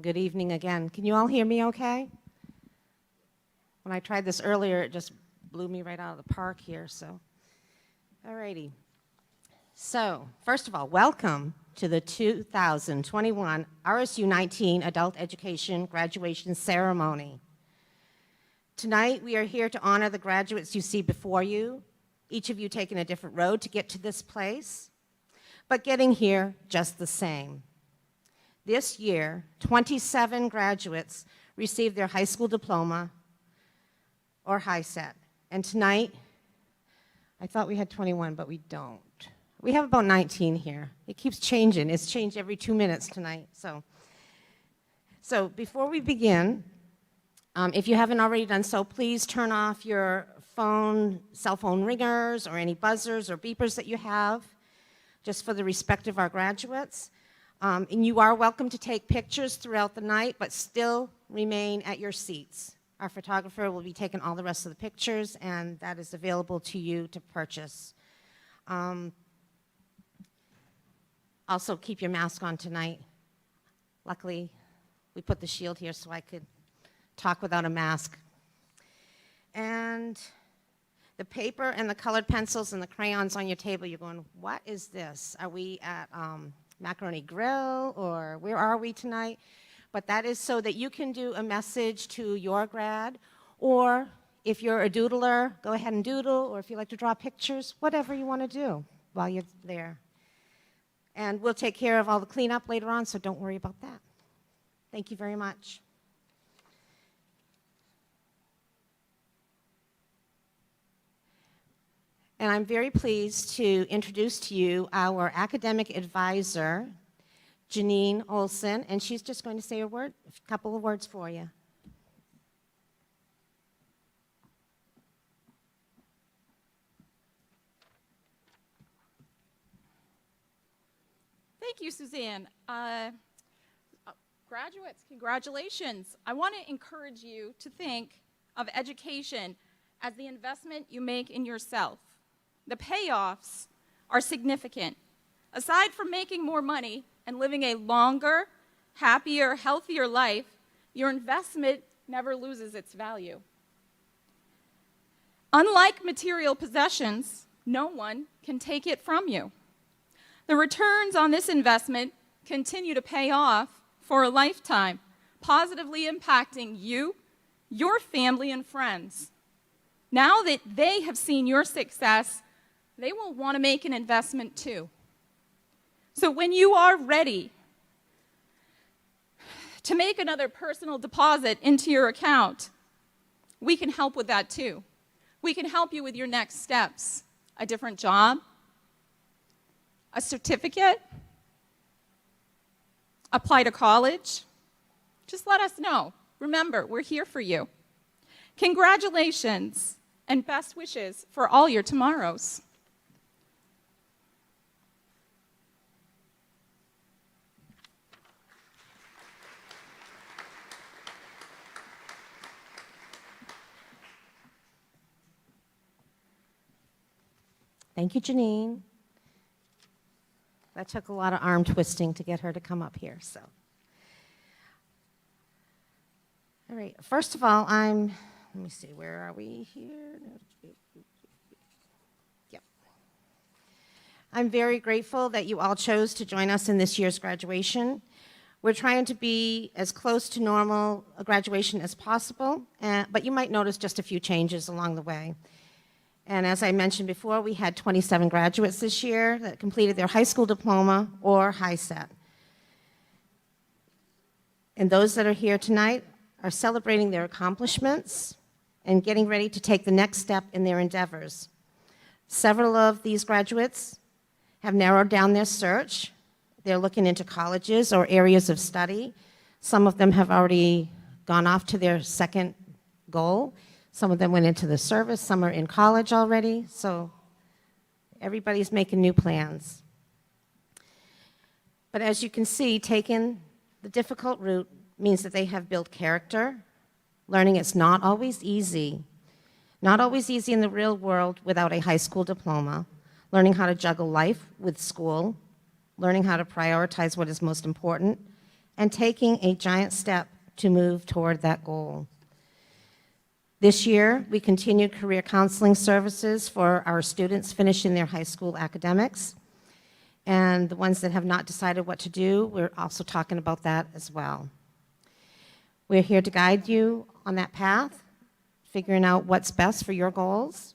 Good evening again. Can you all hear me okay? When I tried this earlier, it just blew me right out of the park here, so. All righty. So, first of all, welcome to the 2021 RSU 19 Adult Education Graduation Ceremony. Tonight, we are here to honor the graduates you see before you, each of you taking a different road to get to this place, but getting here just the same. This year, 27 graduates received their high school diploma or high set. And tonight, I thought we had 21, but we don't. We have about 19 here. It keeps changing. It's changed every 2 minutes tonight. So before we begin, if you haven't already done so, please turn off your cell phone ringers or any buzzers or beepers that you have, just for the respect of our graduates. And you are welcome to take pictures throughout the night, but still remain at your seats. Our photographer will be taking all the rest of the pictures, and that is available to you to purchase. Also, keep your mask on tonight. Luckily, we put the shield here so I could talk without a mask. And the paper and the colored pencils and the crayons on your table, you're going, what is this? Are we at Macaroni Grill, or where are we tonight? But that is so that you can do a message to your grad, or if you're a doodler, go ahead and doodle, or if you like to draw pictures, whatever you want to do while you're there. And we'll take care of all the cleanup later on, so don't worry about that. Thank you very much. And I'm very pleased to introduce to you our academic advisor, Janine Olson, and she's just going to say a couple of words for you. Thank you, Suzanne. Graduates, congratulations. I want to encourage you to think of education as the investment you make in yourself. The payoffs are significant. Aside from making more money and living a longer, happier, healthier life, your investment never loses its value. Unlike material possessions, no one can take it from you. The returns on this investment continue to pay off for a lifetime, positively impacting you, your family, and friends. Now that they have seen your success, they will want to make an investment too. So when you are ready to make another personal deposit into your account, we can help with that too. We can help you with your next steps, a different job, a certificate, apply to college. Just let us know. Remember, we're here for you. Congratulations and best wishes for all your tomorrows. Thank you, Janine. That took a lot of arm twisting to get her to come up here, so. All right, first of all, let me see, where are we here? Yep. I'm very grateful that you all chose to join us in this year's graduation. We're trying to be as close to normal a graduation as possible, but you might notice just a few changes along the way. And as I mentioned before, we had 27 graduates this year that completed their high school diploma or high set. And those that are here tonight are celebrating their accomplishments and getting ready to take the next step in their endeavors. Several of these graduates have narrowed down their search. They're looking into colleges or areas of study. Some of them have already gone off to their second goal. Some of them went into the service, some are in college already, so everybody's making new plans. But as you can see, taking the difficult route means that they have built character, learning it's not always easy. Not always easy in the real world without a high school diploma, learning how to juggle life with school, learning how to prioritize what is most important, and taking a giant step to move toward that goal. This year, we continued career counseling services for our students finishing their high school academics. And the ones that have not decided what to do, we're also talking about that as well. We're here to guide you on that path, figuring out what's best for your goals.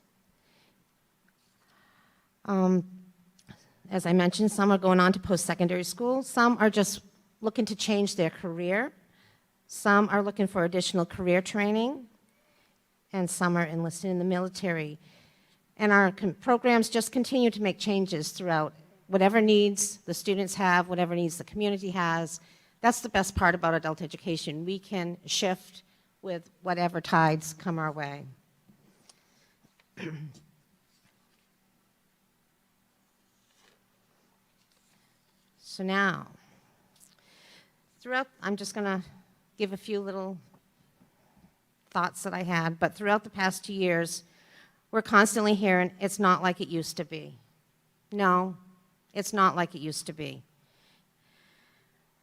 As I mentioned, some are going on to post-secondary school. Some are just looking to change their career. Some are looking for additional career training. And some are enlisted in the military. And our programs just continue to make changes throughout. Whatever needs the students have, whatever needs the community has, that's the best part about adult education. We can shift with whatever tides come our way. So now, I'm just going to give a few little thoughts that I had, but throughout the past 2 years, we're constantly hearing, it's not like it used to be. No, it's not like it used to be.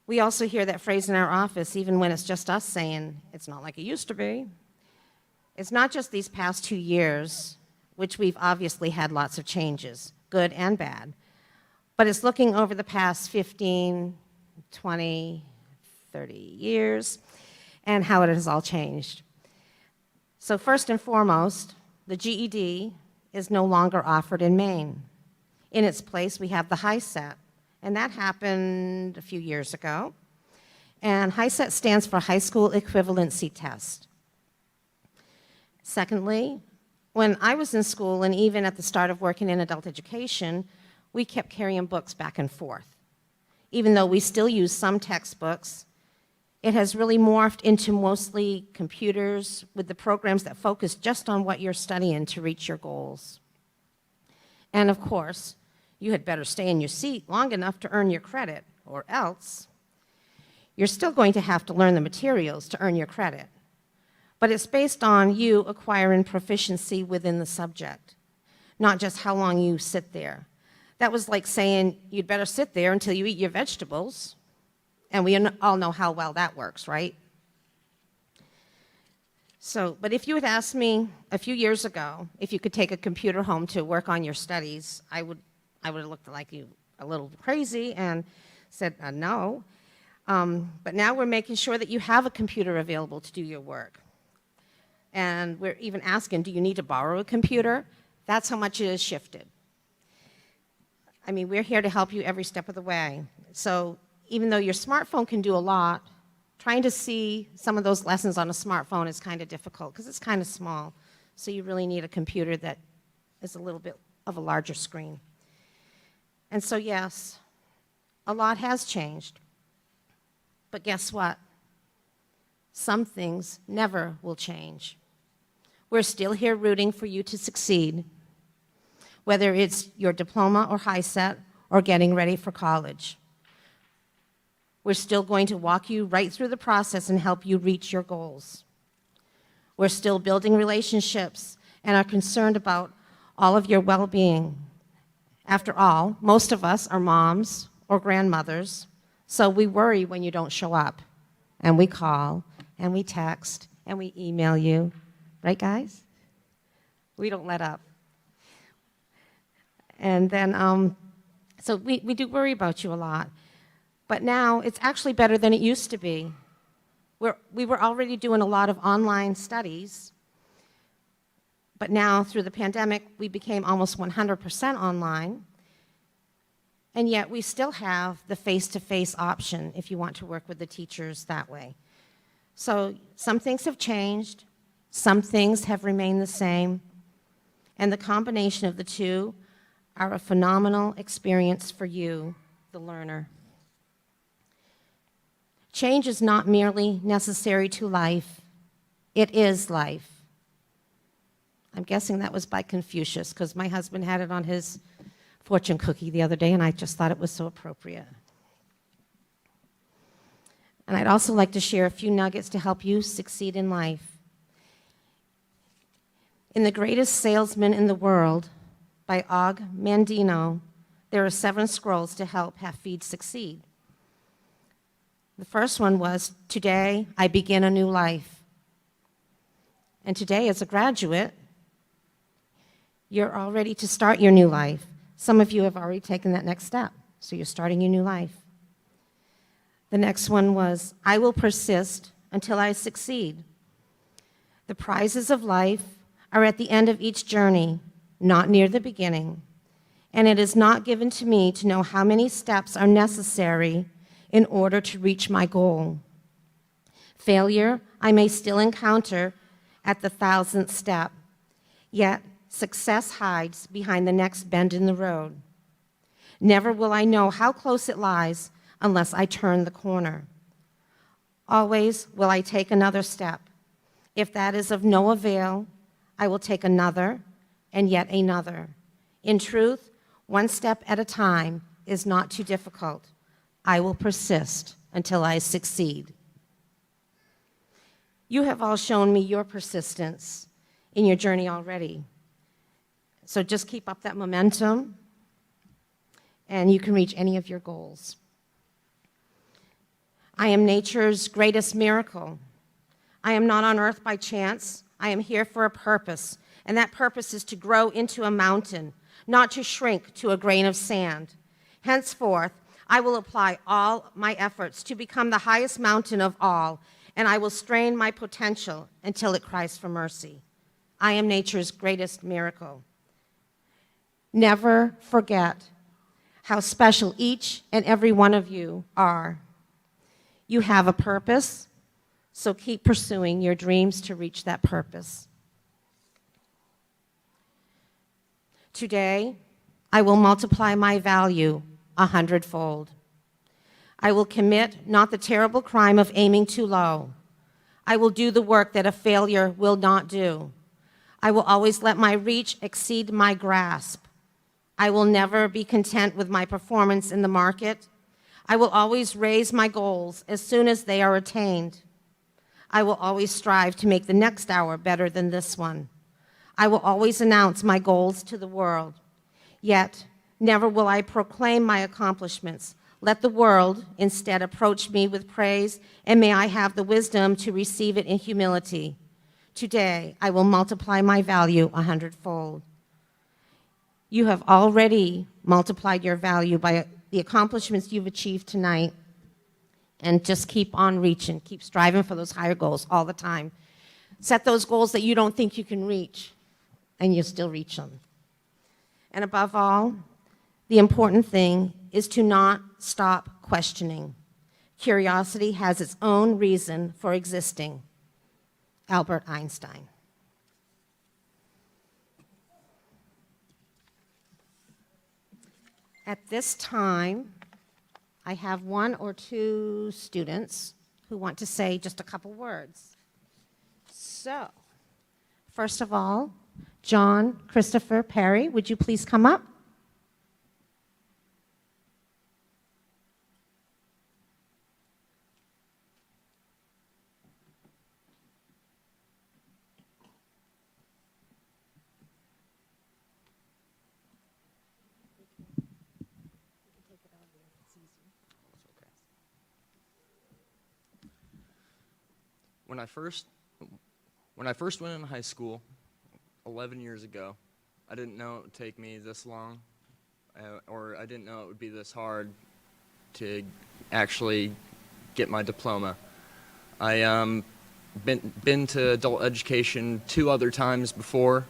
We also hear that phrase in our office, even when it's just us saying, it's not like it used to be. It's not just these past 2 years, which we've obviously had lots of changes, good and bad, but it's looking over the past 15, 20, 30 years and how it has all changed. So first and foremost, the GED is no longer offered in Maine. In its place, we have the HiSET, and that happened a few years ago. And HiSET stands for High School Equivalency Test. Secondly, when I was in school, and even at the start of working in adult education, we kept carrying books back and forth. Even though we still use some textbooks, it has really morphed into mostly computers with the programs that focus just on what you're studying to reach your goals. And of course, you had better stay in your seat long enough to earn your credit, or else you're still going to have to learn the materials to earn your credit. But it's based on you acquiring proficiency within the subject, not just how long you sit there. That was like saying you'd better sit there until you eat your vegetables. And we all know how well that works, right? So, but if you had asked me a few years ago if you could take a computer home to work on your studies, I would have looked like you a little crazy and said no. But now we're making sure that you have a computer available to do your work. And we're even asking, do you need to borrow a computer? That's how much it has shifted. I mean, we're here to help you every step of the way. So even though your smartphone can do a lot, trying to see some of those lessons on a smartphone is kind of difficult because it's kind of small. So you really need a computer that is a little bit of a larger screen. And so yes, a lot has changed. But guess what? Some things never will change. We're still here rooting for you to succeed, whether it's your diploma or HiSET or getting ready for college. We're still going to walk you right through the process and help you reach your goals. We're still building relationships and are concerned about all of your well-being. After all, most of us are moms or grandmothers, so we worry when you don't show up. And we call, and we text, and we email you. Right, guys? We don't let up. And then, so we do worry about you a lot. But now it's actually better than it used to be. We were already doing a lot of online studies, but now through the pandemic, we became almost 100% online, and yet we still have the face-to-face option if you want to work with the teachers that way. So some things have changed, some things have remained the same, and the combination of the two are a phenomenal experience for you, the learner. Change is not merely necessary to life, it is life. I'm guessing that was by Confucius, because my husband had it on his fortune cookie the other day, and I just thought it was so appropriate. And I'd also like to share a few nuggets to help you succeed in life. In The Greatest Salesman in the World, by Og Mandino, there are 7 scrolls to help Hafid succeed. The first one was, today I begin a new life. And today, as a graduate, you're all ready to start your new life. Some of you have already taken that next step, so you're starting your new life. The next one was, I will persist until I succeed. The prizes of life are at the end of each journey, not near the beginning. And it is not given to me to know how many steps are necessary in order to reach my goal. Failure I may still encounter at the 1,000th step, yet success hides behind the next bend in the road. Never will I know how close it lies unless I turn the corner. Always will I take another step. If that is of no avail, I will take another and yet another. In truth, one step at a time is not too difficult. I will persist until I succeed. You have all shown me your persistence in your journey already. So just keep up that momentum, and you can reach any of your goals. I am nature's greatest miracle. I am not on earth by chance. I am here for a purpose, and that purpose is to grow into a mountain, not to shrink to a grain of sand. Henceforth, I will apply all my efforts to become the highest mountain of all, and I will strain my potential until it cries for mercy. I am nature's greatest miracle. Never forget how special each and every one of you are. You have a purpose, so keep pursuing your dreams to reach that purpose. Today, I will multiply my value 100-fold. I will commit not the terrible crime of aiming too low. I will do the work that a failure will not do. I will always let my reach exceed my grasp. I will never be content with my performance in the market. I will always raise my goals as soon as they are attained. I will always strive to make the next hour better than this one. I will always announce my goals to the world. Yet, never will I proclaim my accomplishments. Let the world instead approach me with praise, and may I have the wisdom to receive it in humility. Today, I will multiply my value 100-fold. You have already multiplied your value by the accomplishments you've achieved tonight. And just keep on reaching, keep striving for those higher goals all the time. Set those goals that you don't think you can reach, and you'll still reach them. And above all, the important thing is to not stop questioning. Curiosity has its own reason for existing. Albert Einstein. At this time, I have one or two students who want to say just a couple words. So, first of all, John Christopher Perry, would you please come up? When I first went in high school 11 years ago, I didn't know it would take me this long, or I didn't know it would be this hard to actually get my diploma. I been to adult education 2 other times before,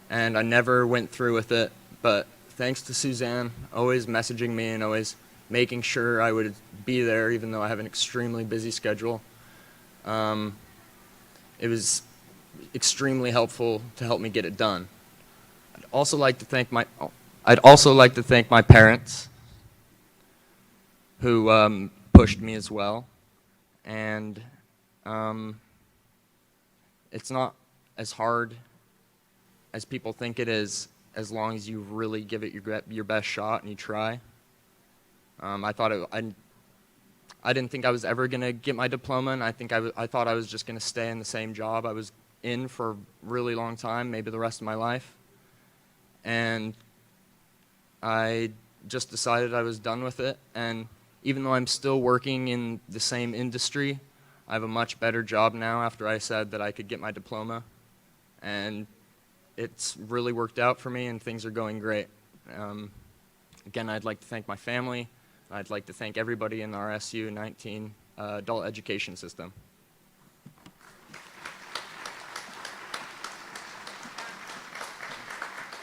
and I never went through with it, but thanks to Suzanne always messaging me and always making sure I would be there even though I have an extremely busy schedule. It was extremely helpful to help me get it done. I'd also like to thank my parents who pushed me as well, and it's not as hard as people think it is as long as you really give it your best shot and you try. I didn't think I was ever going to get my diploma, and I thought I was just going to stay in the same job I was in for a really long time, maybe the rest of my life. And I just decided I was done with it, and Even though I'm still working in the same industry, I have a much better job now after I said that I could get my diploma. And it's really worked out for me, and things are going great. Again, I'd like to thank my family. I'd like to thank everybody in the RSU 19 adult education system.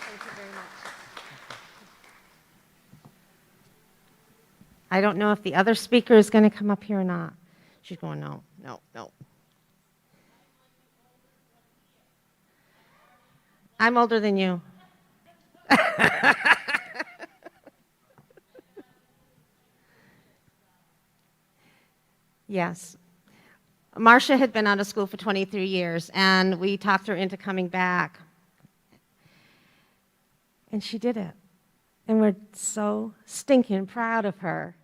Thank you very much. I don't know if the other speaker is going to come up here or not. She's going, no, no, no. I'm older than you. Yes. Marcia had been out of school for 23 years, and we talked her into coming back. And she did it. And we're so stinking proud of her.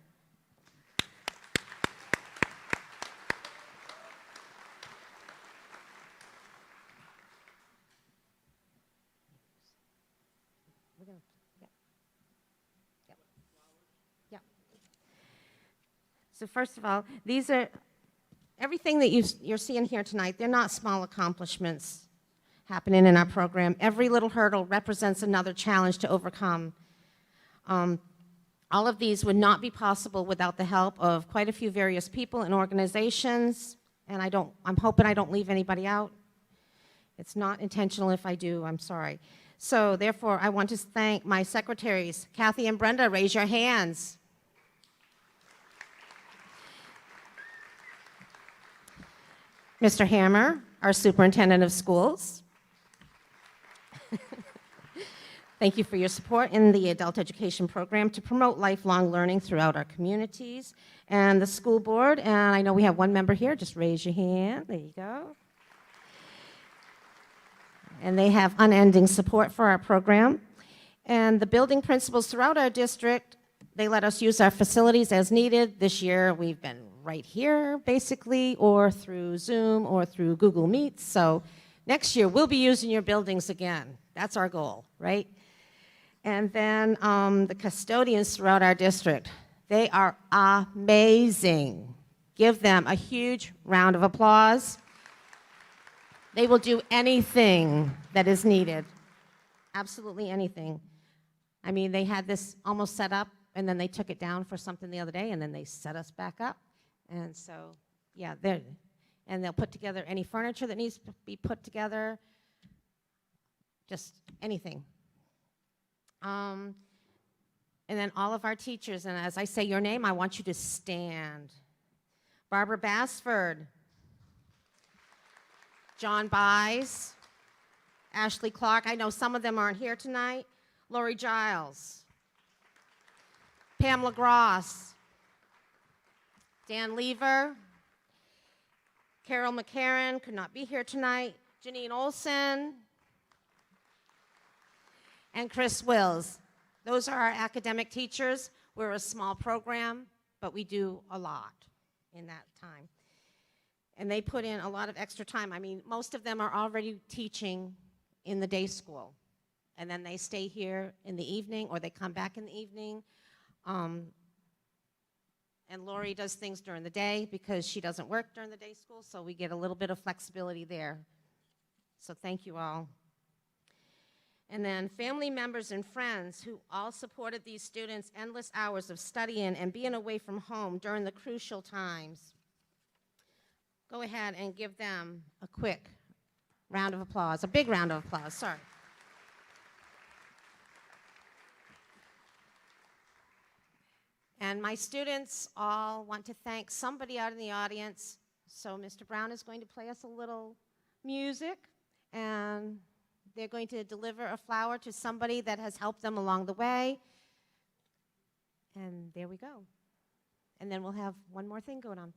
So first of all, these are, everything that you're seeing here tonight, they're not small accomplishments happening in our program. Every little hurdle represents another challenge to overcome. All of these would not be possible without the help of quite a few various people and organizations, and I'm hoping I don't leave anybody out. It's not intentional if I do, I'm sorry. So therefore, I want to thank my secretaries. Kathy and Brenda, raise your hands. Mr. Hammer, our superintendent of schools. Thank you for your support in the adult education program to promote lifelong learning throughout our communities. And the school board, and I know we have one member here, just raise your hand, there you go. And they have unending support for our program. And the building principals throughout our district, they let us use our facilities as needed. This year we've been right here, basically, or through Zoom or through Google Meet. So next year we'll be using your buildings again. That's our goal, right? And then the custodians throughout our district, they are amazing. Give them a huge round of applause. They will do anything that is needed, absolutely anything. I mean, they had this almost set up, and then they took it down for something the other day, and then they set us back up. And so, yeah, they'll put together any furniture that needs to be put together, just anything. And then all of our teachers, and as I say your name, I want you to stand. Barbara Bassford, John Buys, Ashley Clark, I know some of them aren't here tonight, Lori Giles, Pamela Gross, Dan Lever, Carol McCarran could not be here tonight, Janine Olson, and Chris Wills. Those are our academic teachers. We're a small program, but we do a lot in that time. And they put in a lot of extra time. I mean, most of them are already teaching in the day school. And then they stay here in the evening, or they come back in the evening. And Lori does things during the day because she doesn't work during the day school, so we get a little bit of flexibility there. So thank you all. And then family members and friends who all supported these students' endless hours of studying and being away from home during the crucial times. Go ahead and give them a quick round of applause, a big round of applause, sorry. And my students all want to thank somebody out in the audience. So Mr. Brown is going to play us a little music, and they're going to deliver a flower to somebody that has helped them along the way. And there we go. And then we'll have one more thing going on.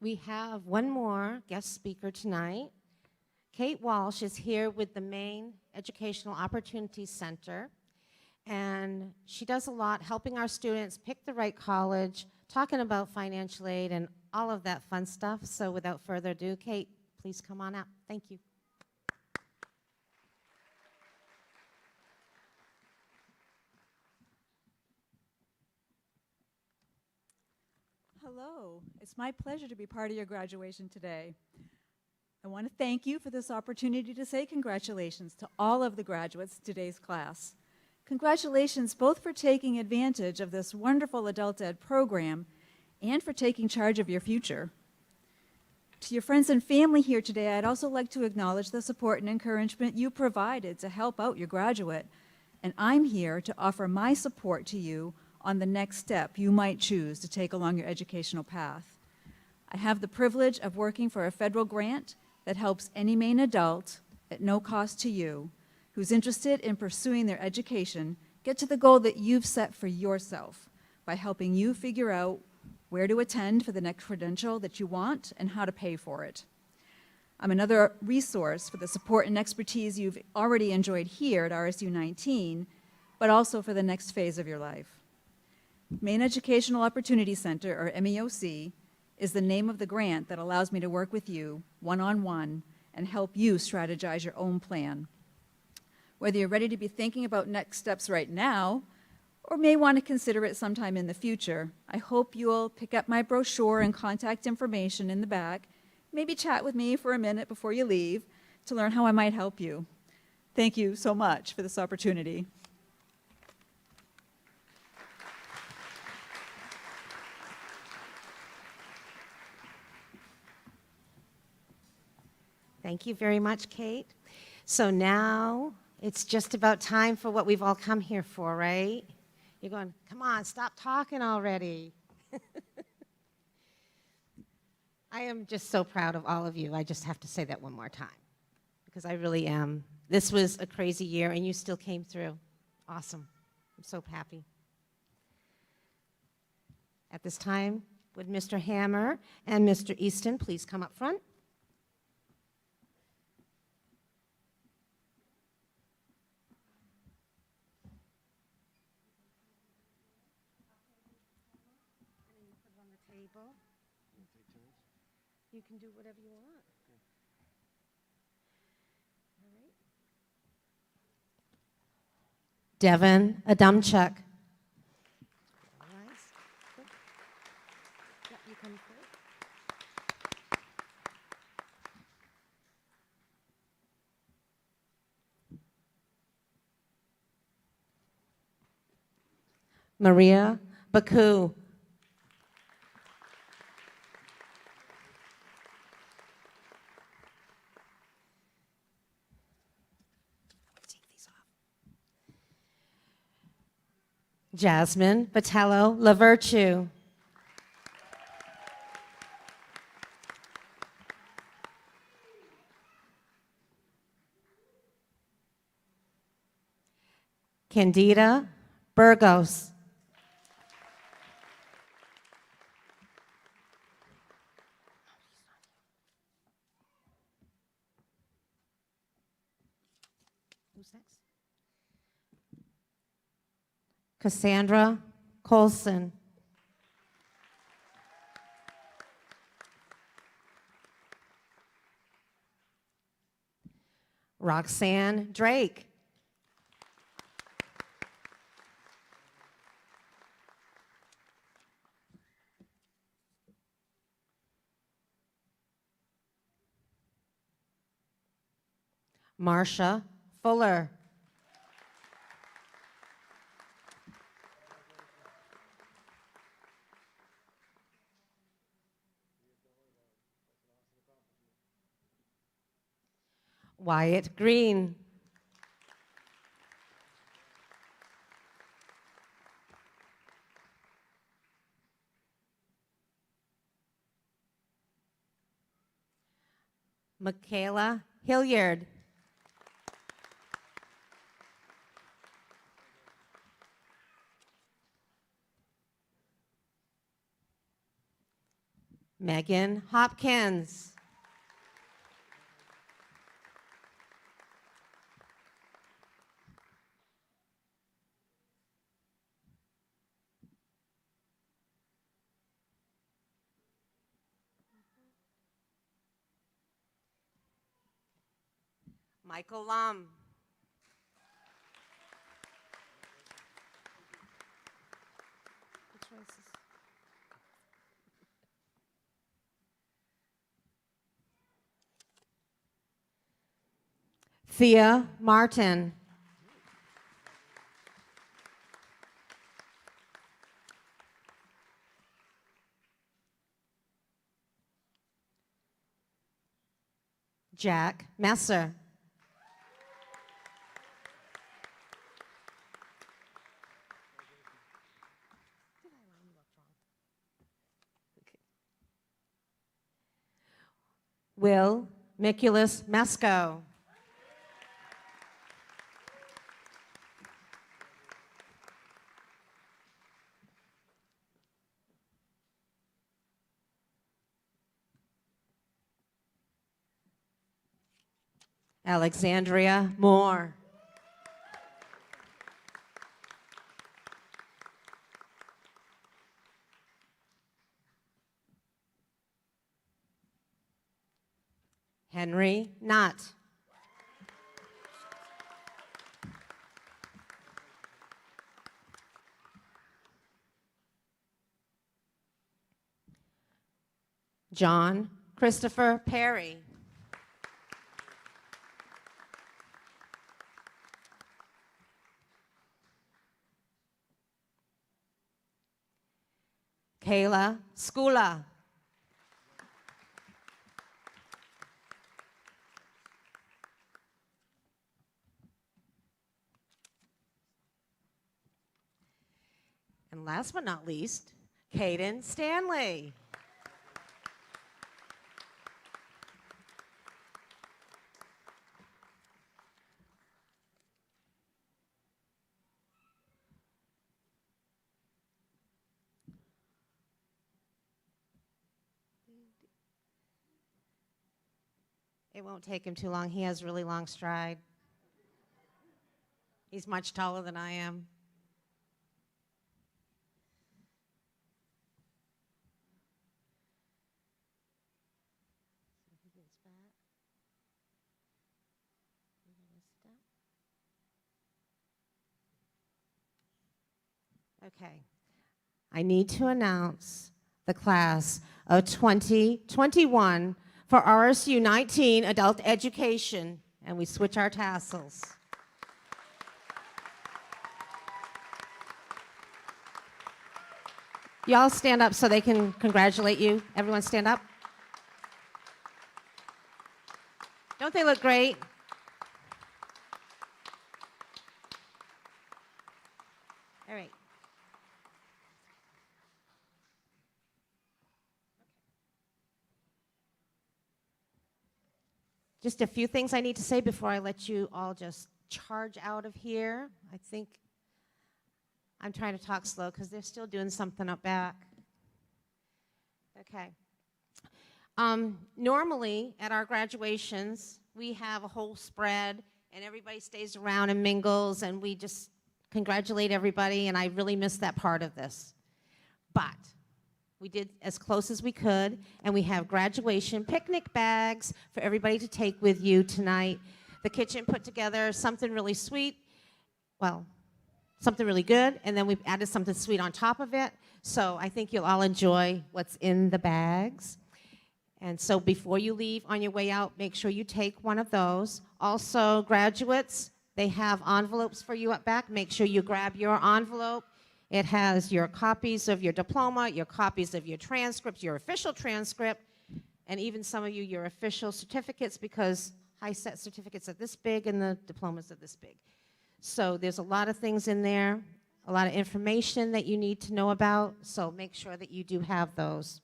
We have one more guest speaker tonight. Kate Walsh is here with the Maine Educational Opportunities Center, and she does a lot helping our students pick the right college, talking about financial aid and all of that fun stuff. So without further ado, Kate, please come on up. Thank you. Hello, it's my pleasure to be part of your graduation today. I want to thank you for this opportunity to say congratulations to all of the graduates of today's class. Congratulations both for taking advantage of this wonderful adult ed program and for taking charge of your future. To your friends and family here today, I'd also like to acknowledge the support and encouragement you provided to help out your graduate, and I'm here to offer my support to you on the next step you might choose to take along your educational path. I have the privilege of working for a federal grant that helps any Maine adult, at no cost to you, who's interested in pursuing their education get to the goal that you've set for yourself by helping you figure out where to attend for the next credential that you want and how to pay for it. I'm another resource for the support and expertise you've already enjoyed here at RSU 19, but also for the next phase of your life. Maine Educational Opportunity Center, or MEOC, is the name of the grant that allows me to work with you one-on-one and help you strategize your own plan. Whether you're ready to be thinking about next steps right now, or may want to consider it sometime in the future, I hope you'll pick up my brochure and contact information in the back, maybe chat with me for a minute before you leave to learn how I might help you. Thank you so much for this opportunity. Thank you very much, Kate. So now it's just about time for what we've all come here for, right? You're going, come on, stop talking already. I am just so proud of all of you. I just have to say that one more time because I really am. This was a crazy year, and you still came through. Awesome. I'm so happy. At this time, would Mr. Hammer and Mr. Easton please come up front? Table. You can do whatever you want. All right. Devin Adamchuk. Nice. Good. Yep, you come through. Maria Baku. Jasmine Vitello Lavirtue. Candida Burgos. Who's next? Cassandra Colson. Roxanne Drake. Marsha Fuller. Wyatt Green. Michaela Hilliard. Megan Hopkins. Michael Lum. Which one is this? Thea Martin. Jack Messer. Will Miculus Mesco. Alexandria Moore. Henry Knott. John Christopher Perry. Kayla Skula. And last but not least, Caden Stanley. It won't take him too long. He has really long stride. He's much taller than I am. Okay. I need to announce the class of 2021 for RSU 19 Adult Education, and we switch our tassels. Y'all stand up so they can congratulate you. Everyone stand up. Don't they look great? All right. Just a few things I need to say before I let you all just charge out of here. I think I'm trying to talk slow because they're still doing something up back. Okay. Normally at our graduations, we have a whole spread and everybody stays around and mingles and we just congratulate everybody, and I really miss that part of this. But we did as close as we could, and we have graduation picnic bags for everybody to take with you tonight. The kitchen put together something really sweet, well, something really good, and then we've added something sweet on top of it. So I think you'll all enjoy what's in the bags. And so before you leave on your way out, make sure you take one of those. Also, graduates, they have envelopes for you up back. Make sure you grab your envelope. It has your copies of your diploma, your copies of your transcripts, your official transcript, and even some of you, your official certificates, because high-set certificates are this big and the diplomas are this big. So there's a lot of things in there, a lot of information that you need to know about, so make sure that you do have those.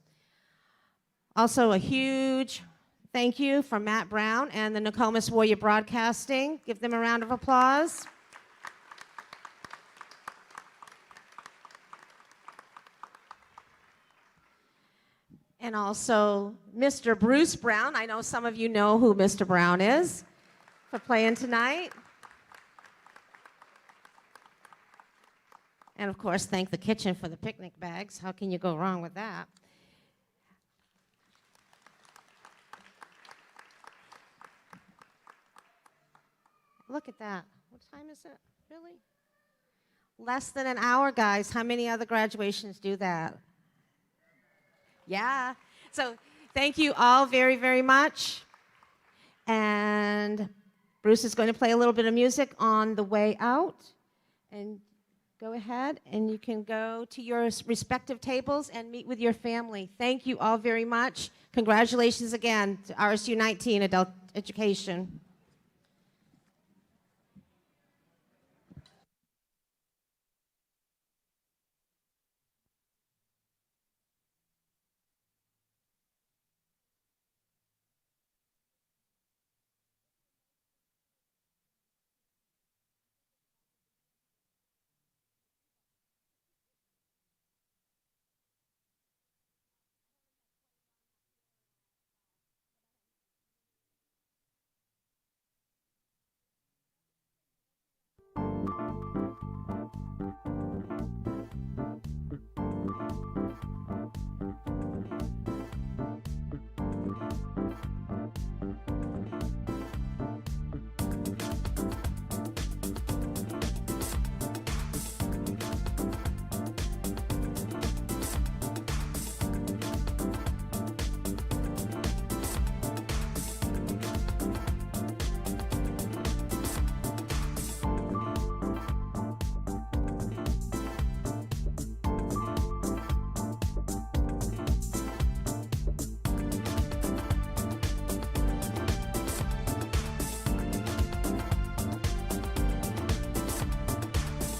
Also, a huge thank you from Matt Brown and the Nokomis Warrior Broadcasting. Give them a round of applause. And also Mr. Bruce Brown. I know some of you know who Mr. Brown is for playing tonight. And of course, thank the kitchen for the picnic bags. How can you go wrong with that? Look at that. What time is it? Really? Less than an hour, guys. How many other graduations do that? Yeah. So thank you all very, very much. And Bruce is going to play a little bit of music on the way out. And go ahead and you can go to your respective tables and meet with your family. Thank you all very much. Congratulations again to RSU 19 Adult Education.